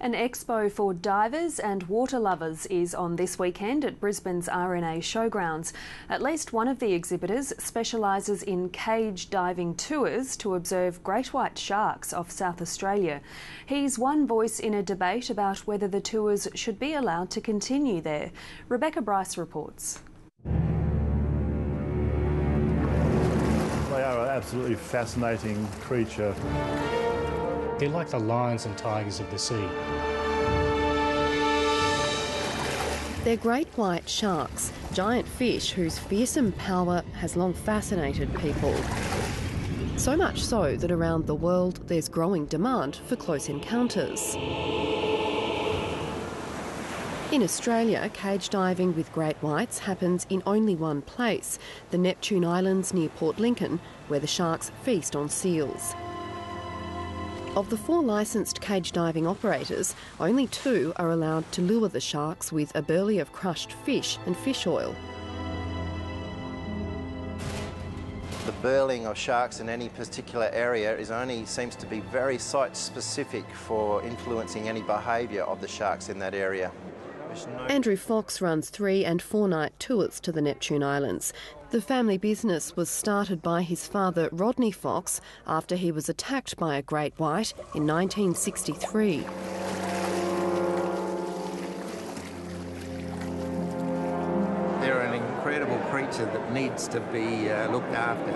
An expo for divers and water lovers is on this weekend at Brisbane's RNA Showgrounds. At least one of the exhibitors specialises in cage diving tours to observe great white sharks off South Australia. He's one voice in a debate about whether the tours should be allowed to continue there. Rebecca Bryce reports. They are an absolutely fascinating creature. They're like the lions and tigers of the sea. They're great white sharks, giant fish whose fearsome power has long fascinated people. So much so that around the world there's growing demand for close encounters. In Australia, cage diving with great whites happens in only one place, the Neptune Islands near Port Lincoln, where the sharks feast on seals. Of the 4 licensed cage diving operators, only 2 are allowed to lure the sharks with a burley of crushed fish and fish oil. The burling of sharks in any particular area seems to be very site-specific for influencing any behaviour of the sharks in that area. Andrew Fox runs 3- and 4-night tours to the Neptune Islands. The family business was started by his father, Rodney Fox, after he was attacked by a great white in 1963. They're an incredible creature that needs to be looked after.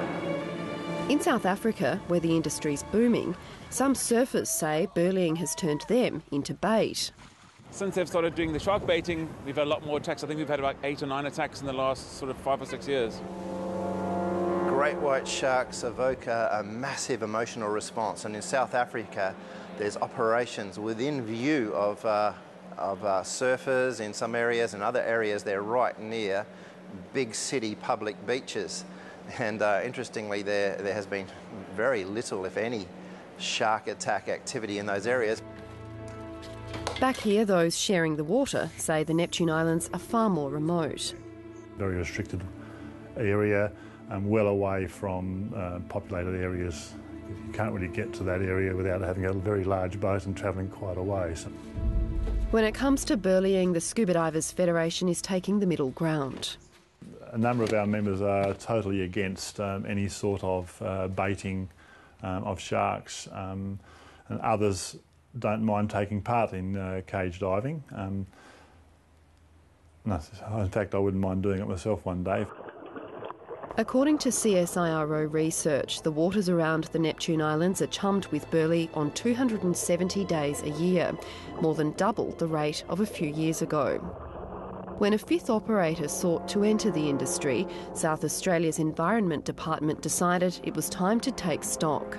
In South Africa, where the industry's booming, some surfers say burleying has turned them into bait. Since they've started doing the shark baiting, we've had a lot more attacks. I think we've had about 8 or 9 attacks in the last sort of 5 or 6 years. Great white sharks evoke a massive emotional response, and in South Africa there's operations within view of surfers in some areas, and other areas they're right near big city public beaches. And interestingly, there has been very little, if any, shark attack activity in those areas. Back here, those sharing the water say the Neptune Islands are far more remote. Very restricted area, well away from populated areas. You can't really get to that area without having a very large boat and travelling quite a way. So. When it comes to burleying, the Scuba Divers Federation is taking the middle ground. A number of our members are totally against any sort of baiting of sharks, and others don't mind taking part in cage diving. No, in fact, I wouldn't mind doing it myself one day. According to CSIRO research, the waters around the Neptune Islands are chummed with burley on 270 days a year, more than double the rate of a few years ago. When a 5th operator sought to enter the industry, South Australia's Environment Department decided it was time to take stock.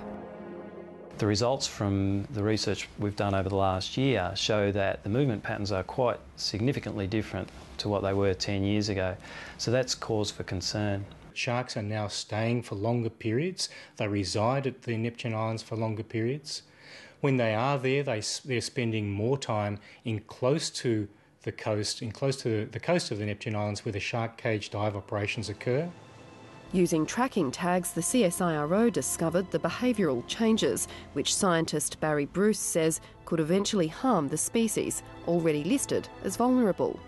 The results from the research we've done over the last year show that the movement patterns are quite significantly different to what they were 10 years ago. So that's cause for concern. Sharks are now staying for longer periods. They reside at the Neptune Islands for longer periods. When they are there, they're spending more time in close to the coast of the Neptune Islands where the shark cage dive operations occur. Using tracking tags, the CSIRO discovered the behavioural changes, which scientist Barry Bruce says could eventually harm the species, already listed as vulnerable.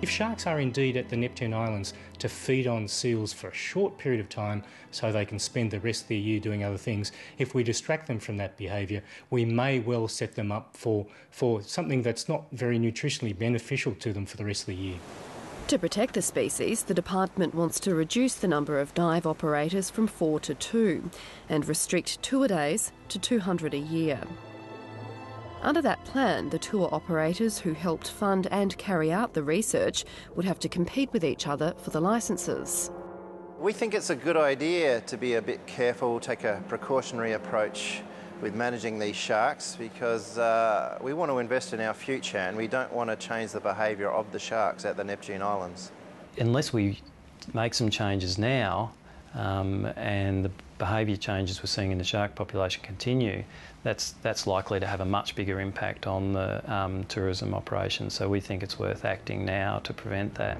If sharks are indeed at the Neptune Islands to feed on seals for a short period of time so they can spend the rest of the year doing other things, if we distract them from that behaviour, we may well set them up for something that's not very nutritionally beneficial to them for the rest of the year. To protect the species, the department wants to reduce the number of dive operators from 4 to 2 and restrict tour days to 200 a year. Under that plan, the tour operators who helped fund and carry out the research would have to compete with each other for the licences. We think it's a good idea to be a bit careful, take a precautionary approach with managing these sharks, because we want to invest in our future and we don't want to change the behaviour of the sharks at the Neptune Islands. Unless we make some changes now and the behaviour changes we're seeing in the shark population continue, that's likely to have a much bigger impact on the tourism operations. So we think it's worth acting now to prevent that.